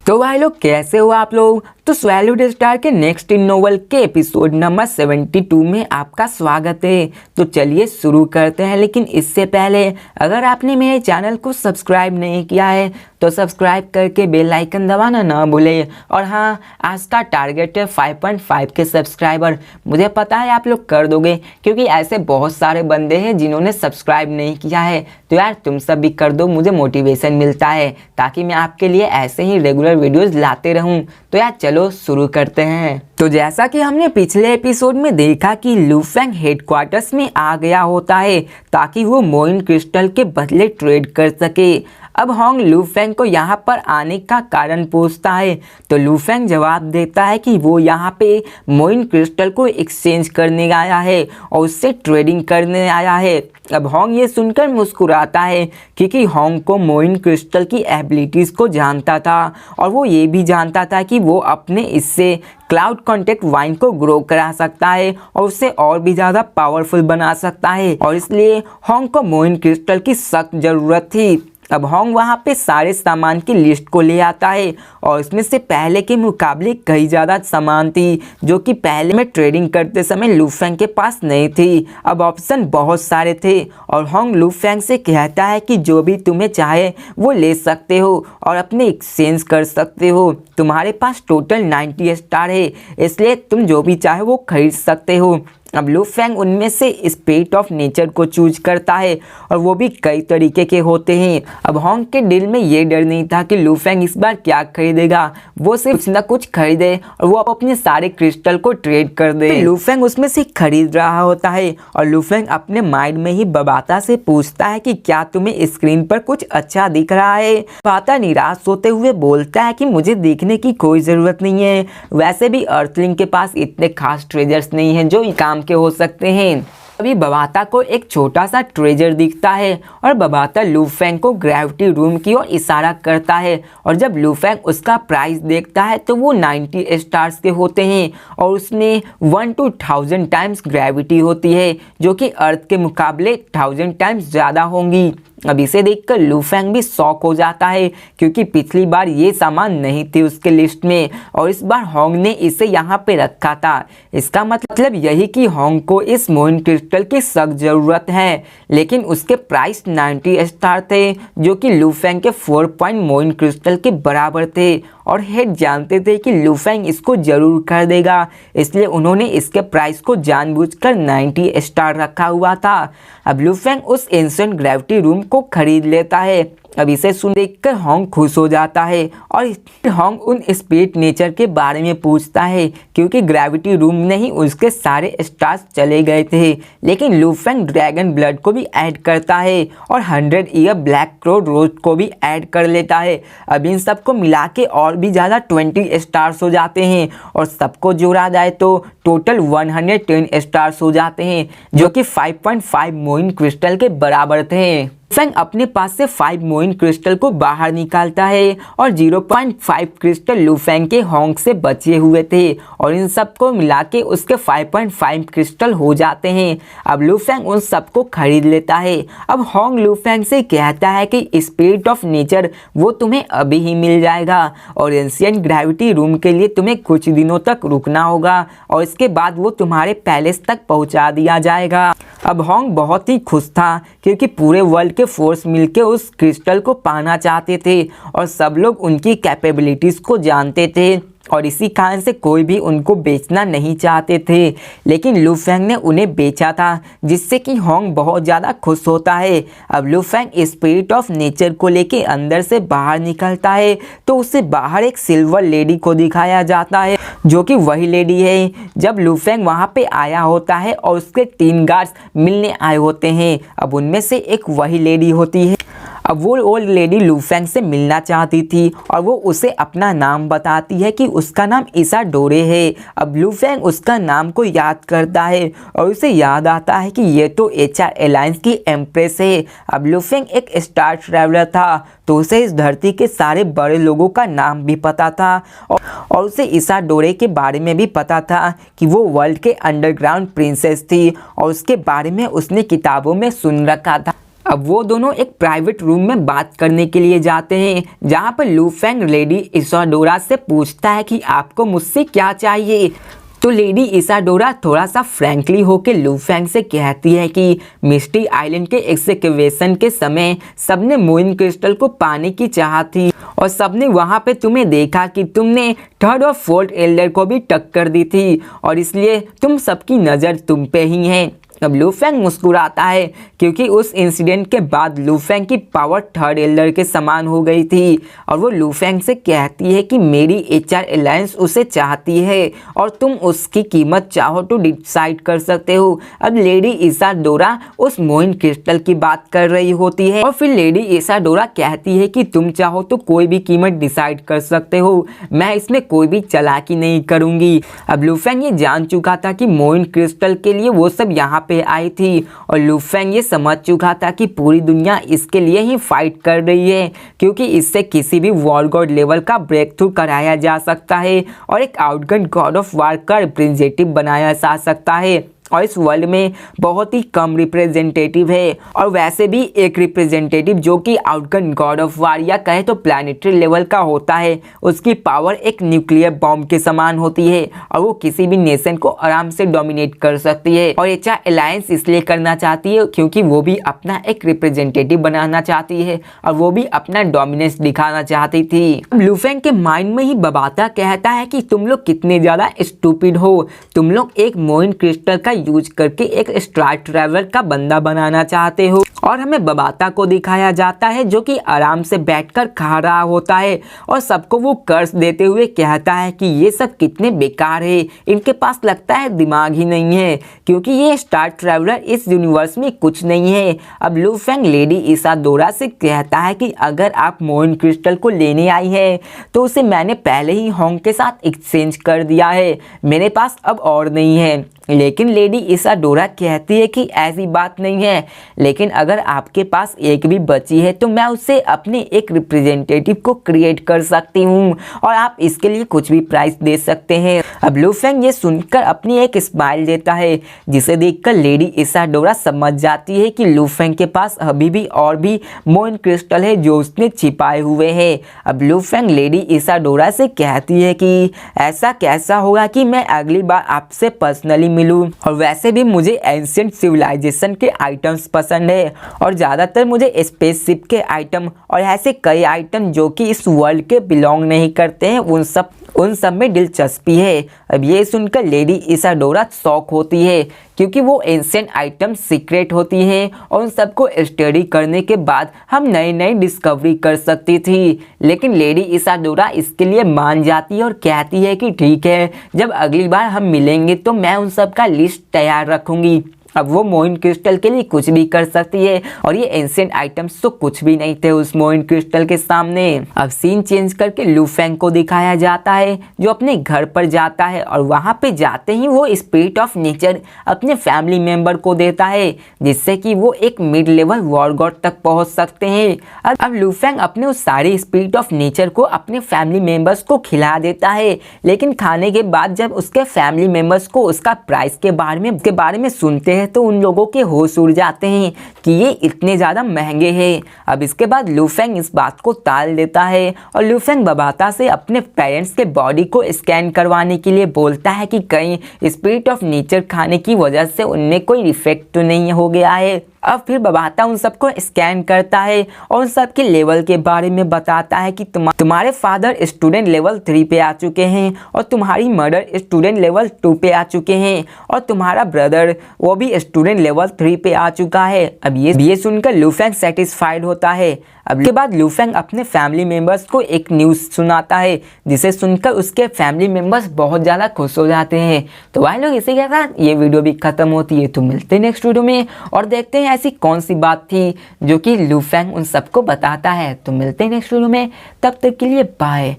तो भाई लोग कैसे हो आप लोग। तो सॉलिड स्टार के नेक्स्ट इन नोवेल के एपिसोड नंबर 72 में आपका स्वागत है। तो चलिए शुरू करते हैं, लेकिन इससे पहले अगर आपने मेरे चैनल को सब्सक्राइब नहीं किया है तो सब्सक्राइब करके बेल आइकन दबाना ना भूलें। और हाँ, आज का टारगेट है 5.5 के सब्सक्राइबर। मुझे पता है आप लोग कर दोगे, क्योंकि ऐसे बहुत सारे बंदे हैं जिन्होंने सब्सक्राइब नहीं किया है। तो यार तुम सब भी कर दो, मुझे मोटिवेशन मिलता है ताकि मैं आपके लिए ऐसे ही रेगुलर वीडियोस लाते रहूं। तो यार चलो शुरू करते हैं। तो जैसा कि हमने पिछले एपिसोड में देखा कि लू फेंग हेडक्वार्टर्स में आ गया होता है ताकि वो मोइन क्रिस्टल के बदले ट्रेड कर सके। अब होंग लू फेंग को यहाँ पर आने का कारण पूछता है, तो लू फेंग जवाब देता है कि वो यहाँ पे मोइन क्रिस्टल को एक्सचेंज करने आया है और उससे ट्रेडिंग करने आया है। अब होंग ये सुनकर मुस्कुराता है, क्योंकि होंग को मोइन क्रिस्टल की एबिलिटीज़ को जानता था और वो ये भी जानता था कि वो अपने इससे क्लाउड कॉन्टेक्ट वाइन को ग्रो करा सकता है और उसे और भी ज़्यादा पावरफुल बना सकता है, और इसलिए होंग को मोइन क्रिस्टल की सख्त ज़रूरत थी। अब होंग वहाँ पे सारे सामान की लिस्ट को ले आता है और इसमें से पहले के मुकाबले कई ज़्यादा सामान थी जो कि पहले में ट्रेडिंग करते समय लू फेंग के पास नहीं थी। अब ऑप्शन बहुत सारे थे और होंग लू फेंग से कहता है कि जो भी तुम्हें चाहे वो ले सकते हो और अपने एक्सचेंज कर सकते हो। तुम्हारे पास टोटल 90 स्टार है, इसलिए तुम जो भी चाहे वो खरीद सकते हो। अब लू फेंग उनमें से स्पिरिट ऑफ नेचर को चूज करता है और वो भी कई तरीके के होते हैं। अब होंग के दिल में ये डर नहीं था कि लू फेंग इस बार क्या खरीदेगा, वो सिर्फ कुछ ना कुछ खरीदे और वो अपने सारे क्रिस्टल को ट्रेड कर दे। लू फेंग उसमें से खरीद रहा होता है और लू फेंग अपने माइंड में ही बबाता से पूछता है कि क्या तुम्हें स्क्रीन पर कुछ अच्छा दिख रहा है। बबाता निराश होते हुए बोलता है कि मुझे देखने की कोई ज़रूरत नहीं है, वैसे भी अर्थलिंग के पास इतने खास ट्रेजर्स नहीं हैं जो काम के हो सकते हैं। अभी बबाता को एक छोटा सा ट्रेजर दिखता है और बबाता लू फेंग को ग्रेविटी रूम की ओर इशारा करता है, और जब लू फेंग उसका प्राइस देखता है तो वो 90 स्टार्स के होते हैं और उसमें 1 to 1000 टाइम्स ग्रेविटी होती है, जो कि अर्थ के मुकाबले 1000 टाइम्स ज़्यादा होंगी। अब इसे देखकर लू फेंग भी शॉक हो जाता है, क्योंकि पिछली बार ये सामान नहीं थे उसके लिस्ट में और इस बार होंग ने इसे यहाँ पे रखा था। इसका मतलब यही कि होंग को इस मोइन क्रिस्टल की सख्त ज़रूरत है, लेकिन उसके प्राइस 90 स्टार थे जो कि लू फेंग के 4 पॉइंट मोइन क्रिस्टल के बराबर थे, और हेड जानते थे कि लू फेंग इसको ज़रूर कर देगा, इसलिए उन्होंने इसके प्राइस को जानबूझकर 90 स्टार रखा हुआ था। अब लू फेंग उस एंशिएंट ग्रेविटी रूम को खरीद लेता है। अब इसे सुन देखकर होंग खुश हो जाता है और होंग उन स्पिरिट नेचर के बारे में पूछता है, क्योंकि ग्रेविटी रूम में ही उसके सारे स्टार्स चले गए थे। लेकिन लू फेंग ड्रैगन ब्लड को भी ऐड करता है और 100 ईयर ब्लैक क्रो रोज को भी ऐड कर लेता है। अब इन सबको मिला के और भी ज़्यादा 20 स्टार्स हो जाते हैं और सबको जोड़ा जाए तो टोटल 110 स्टार्स हो जाते हैं, जो कि 5.5 मोइन क्रिस्टल के बराबर थे। फेंग अपने पास से 5 मोइन क्रिस्टल को बाहर निकालता है और 0.5 क्रिस्टल लू फेंग के होंग से बचे हुए थे, और इन सबको मिला के उसके 5.5 क्रिस्टल हो जाते हैं। अब लू फेंग उन सबको खरीद लेता है। अब होंग लू फेंग से कहता है कि स्पिरिट ऑफ नेचर वो तुम्हें अभी ही मिल जाएगा और एंशिएंट ग्रेविटी रूम के लिए तुम्हें कुछ दिनों तक रुकना होगा और इसके बाद वो तुम्हारे पैलेस तक पहुंचा दिया जाएगा। अब होंग बहुत ही खुश था, क्योंकि पूरे वर्ल्ड के फोर्स मिलकर उस क्रिस्टल को पाना चाहते थे और सब लोग उनकी कैपेबिलिटीज़ को जानते थे, और इसी कारण से कोई भी उनको बेचना नहीं चाहते थे। लेकिन लू फेंग ने उन्हें बेचा था, जिससे कि होंग बहुत ज़्यादा खुश होता है। अब लू फेंग स्पिरिट ऑफ नेचर को लेके अंदर से बाहर निकलता है तो उसे बाहर एक सिल्वर लेडी को दिखाया जाता है, जो कि वही लेडी है जब लू फेंग वहाँ पे आया होता है और उसके 3 गार्ड्स मिलने आए होते हैं। अब उनमें से एक वही लेडी होती है। अब वो ओल्ड लेडी लू फेंग से मिलना चाहती थी और वो उसे अपना नाम बताती है कि उसका नाम ईसा डोरे है। अब लू फेंग उसका नाम को याद करता है और उसे याद आता है कि ये तो HR एलायंस की एम्प्रेस है। अब लू फेंग एक स्टार ट्रैवलर था, तो उसे इस धरती के सारे बड़े लोगों का नाम भी पता था और उसे ईसा डोरे के बारे में भी पता था कि वो वर्ल्ड के अंडरग्राउंड प्रिंसेस थी और उसके बारे में उसने किताबों में सुन रखा था। अब वो दोनों एक प्राइवेट रूम में बात करने के लिए जाते हैं, जहाँ पर लू फेंग लेडी इसाडोरा से पूछता है कि आपको मुझसे क्या चाहिए। तो लेडी इसाडोरा थोड़ा सा फ्रैंकली होकर लू फेंग से कहती है कि मिस्टी आइलैंड के एक्सकेवेशन के समय सबने मून क्रिस्टल को पाने की चाह थी और सबने वहां पे तुम्हें देखा कि तुमने थर्ड और फोर्थ एल्डर को भी टक्कर दी थी और इसलिए तुम सबकी नज़र तुम पे ही है। अब लू फेंग मुस्कुराता है क्योंकि उस इंसिडेंट के बाद लू फेंग की पावर थर्ड एल्डर के समान हो गई थी और वो लू फेंग से कहती है कि मेरी HR अलायंस उसे चाहती है और तुम उसकी कीमत चाहो तो डिसाइड कर सकते हो। अब लेडी इसाडोरा उस मोइन क्रिस्टल की बात कर रही होती है और फिर लेडी इसाडोरा कहती है कि तुम चाहो तो कोई भी कीमत डिसाइड कर सकते हो, मैं इसमें कोई भी चालाकी नहीं करूँगी। अब लू फेंग ये जान चुका था कि मोइन क्रिस्टल के लिए वो सब यहाँ पे आई थी और लू फेंग ये समझ चुका था कि पूरी दुनिया इसके लिए ही फाइट कर रही है क्योंकि इससे किसी भी वॉर गॉड लेवल का ब्रेक थ्रू कराया जा सकता है और एक आउटगन गॉड ऑफ वार का रिप्रेजेंटेटिव बनाया जा सकता है और इस वर्ल्ड में बहुत ही कम रिप्रेजेंटेटिव है और वैसे भी एक रिप्रेजेंटेटिव जो कि आउटगन गॉड ऑफ वार या कहे तो प्लानिटरी लेवल का होता है, उसकी पावर एक न्यूक्लियर बॉम्ब के समान होती है और वो किसी भी नेशन को आराम से डोमिनेट कर सकती है। और HR अलायंस इसलिए करना चाहती है क्योंकि वो भी अपना एक रिप्रेजेंटेटिव बनाना चाहती है और वो भी अपना डोमिनेंस दिखाना चाहती थी। लू फेंग के माइंड में ही बबाता कहता है कि तुम लोग कितने ज़्यादा स्टूपिड हो, तुम लोग एक मोइन क्रिस्टल का यूज करके एक स्टार ट्रैवलर का बंदा बनाना चाहते हो। और हमें बबाता को दिखाया जाता है जो कि आराम से बैठकर खा रहा होता है और सबको वो कर्ज देते हुए कहता है कि ये सब कितने बेकार है, इनके पास लगता है दिमाग ही नहीं है क्योंकि ये स्टार ट्रैवलर इस यूनिवर्स में कुछ नहीं है। अब लू फेंग लेडी इसाडोरा से कहता है कि अगर आप मोइन क्रिस्टल को लेने आई है तो उसे मैंने पहले ही होंग के साथ एक्सचेंज कर दिया है, मेरे पास अब और नहीं है। लेकिन लेडी इसाडोरा कहती है कि ऐसी बात नहीं है, लेकिन अगर आपके पास एक भी बची है तो मैं उससे अपने एक रिप्रेजेंटेटिव को क्रिएट कर सकती हूँ और आप इसके लिए कुछ भी प्राइस दे सकते हैं। अब लू फेंग ये सुनकर अपनी एक स्माइल देता है जिसे देखकर लेडी इसाडोरा समझ जाती है कि लू फेंग के पास अभी भी और भी मोइन क्रिस्टल है जो उसने छिपाए हुए हैं। अब लू फेंग लेडी इसाडोरा से कहती है कि ऐसा कैसा होगा कि मैं अगली बार आपसे पर्सनली मिलूं और वैसे भी मुझे एंशिएंट सिविलाइजेशन के आइटम्स पसंद है और ज़्यादातर मुझे स्पेसशिप के आइटम और ऐसे कई आइटम जो कि इस वर्ल्ड के बिलोंग नहीं करते हैं उन सब में दिलचस्पी है। अब ये सुनकर लेडी इसाडोरा शॉक होती है क्योंकि वो एंशिएंट आइटम सीक्रेट होती हैं और उन सबको स्टडी करने के बाद हम नई नई डिस्कवरी कर सकती थी। लेकिन लेडी इसाडोरा इसके लिए मान जाती है और कहती है कि ठीक है, जब अगली बार हम मिलेंगे तो मैं उन सब का लिस्ट तैयार रखूँगी। अब वो मोइन क्रिस्टल के लिए कुछ भी कर सकती है और ये एंशिएंट आइटम्स तो कुछ भी नहीं थे उस मोइन क्रिस्टल के सामने। अब सीन चेंज करके लू फेंग को दिखाया जाता है जो अपने घर पर जाता है और वहाँ पे जाते ही वो स्पिरिट ऑफ नेचर अपने फैमिली मेंबर को देता है जिससे कि वो एक मिड लेवल वॉर गॉड तक पहुँच सकते हैं। अब लू फेंग अपने उस सारे स्पिरिट ऑफ नेचर को अपने फैमिली मेंबर्स को खिला देता है, लेकिन खाने के बाद जब उसके फैमिली मेंबर्स को उसका प्राइस के बारे में सुनते हैं तो उन लोगों के होश उड़ जाते हैं कि ये इतने ज़्यादा महंगे हैं। अब इसके बाद लू फेंग इस बात को टाल देता है और लू फेंग बबाता से अपने पेरेंट्स के बॉडी को स्कैन करवाने के लिए बोलता है कि कहीं स्पिरिट ऑफ नेचर खाने की वजह से उनमें कोई इफेक्ट तो नहीं हो गया है। अब फिर बबाता उन सबको स्कैन करता है और उन सब के लेवल के बारे में बताता है कि तुम्हारे फादर स्टूडेंट लेवल 3 पे आ चुके हैं और तुम्हारी मदर स्टूडेंट लेवल 2 पे आ चुके हैं और तुम्हारा ब्रदर वो भी स्टूडेंट लेवल 3 पे आ चुका है। अब ये सुनकर लू फेंग सेटिस्फाइड होता है। अब के बाद लू फेंग अपने फैमिली मेंबर्स को एक न्यूज़ सुनाता है जिसे सुनकर उसके फैमिली मेंबर्स बहुत ज़्यादा खुश हो जाते हैं। तो भाई लोग इसी के साथ ये वीडियो भी ख़त्म होती है। तो मिलते हैं नेक्स्ट वीडियो में और देखते हैं ऐसी कौन सी बात थी जो कि लू फेंग उन सबको बताता है। तो मिलते हैं नेक्स्ट वीडियो में, तब तक के लिए बाय।